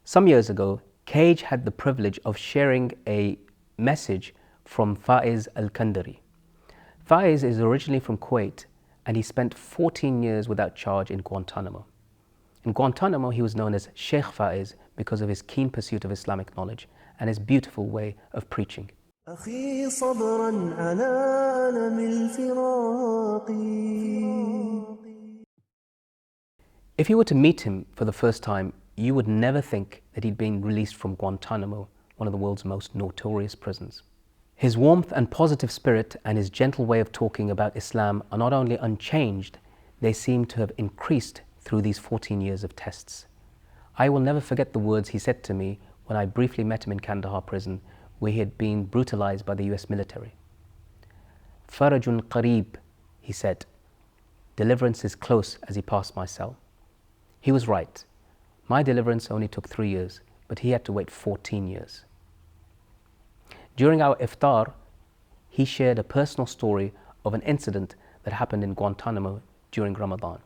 Some years ago, Cage had the privilege of sharing a message from Fayiz al-Kandari. Fayiz is originally from Kuwait, and he spent 14 years without charge in Guantanamo. In Guantanamo, he was known as Shaykh Fayiz because of his keen pursuit of Islamic knowledge and his beautiful way of preaching. If you were to meet him for the first time, you would never think that he'd been released from Guantanamo, one of the world's most notorious prisons. His warmth and positive spirit and his gentle way of talking about Islam are not only unchanged, they seem to have increased through these 14 years of tests. I will never forget the words he said to me when I briefly met him in Kandahar prison, where he had been brutalized by the US military. Farajun Qareeb, he said. Deliverance is close, as he passed my cell. He was right. My deliverance only took 3 years, but he had to wait 14 years. During our iftar, he shared a personal story of an incident that happened in Guantanamo during Ramadan.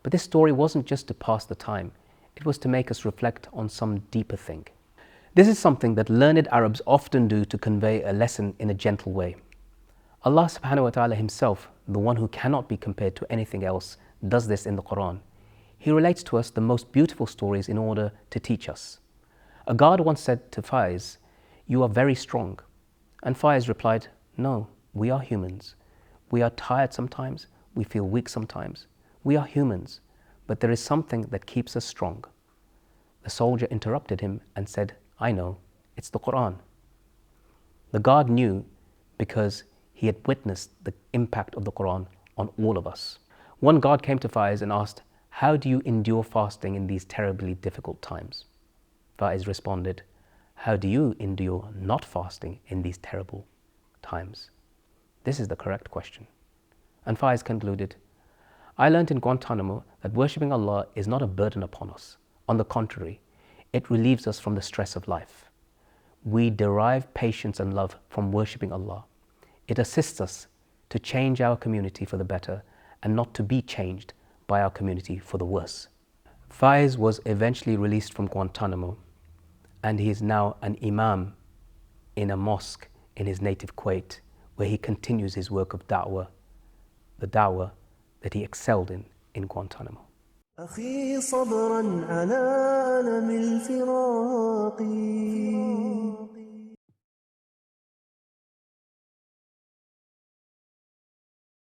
But this story wasn't just to pass the time, it was to make us reflect on some deeper thing. This is something that learned Arabs often do to convey a lesson in a gentle way. Allah subhanahu wa ta'ala himself, the one who cannot be compared to anything else, does this in the Quran. He relates to us the most beautiful stories in order to teach us. A guard once said to Fayiz, "You are very strong." And Fayiz replied, "No, we are humans. We are tired sometimes, we feel weak sometimes. We are humans, but there is something that keeps us strong." The soldier interrupted him and said, "I know, it's the Quran." The guard knew because he had witnessed the impact of the Quran on all of us. One guard came to Fayiz and asked, "How do you endure fasting in these terribly difficult times?" Fayiz responded, "How do you endure not fasting in these terrible times?" This is the correct question. And Fayiz concluded, "I learned in Guantanamo that worshipping Allah is not a burden upon us. On the contrary, it relieves us from the stress of life. We derive patience and love from worshipping Allah. It assists us to change our community for the better and not to be changed by our community for the worse." Fayiz was eventually released from Guantanamo, and he is now an imam in a mosque in his native Kuwait, where he continues his work of da'wah, the da'wah that he excelled in Guantanamo. أخي صبرا على ألم الفراق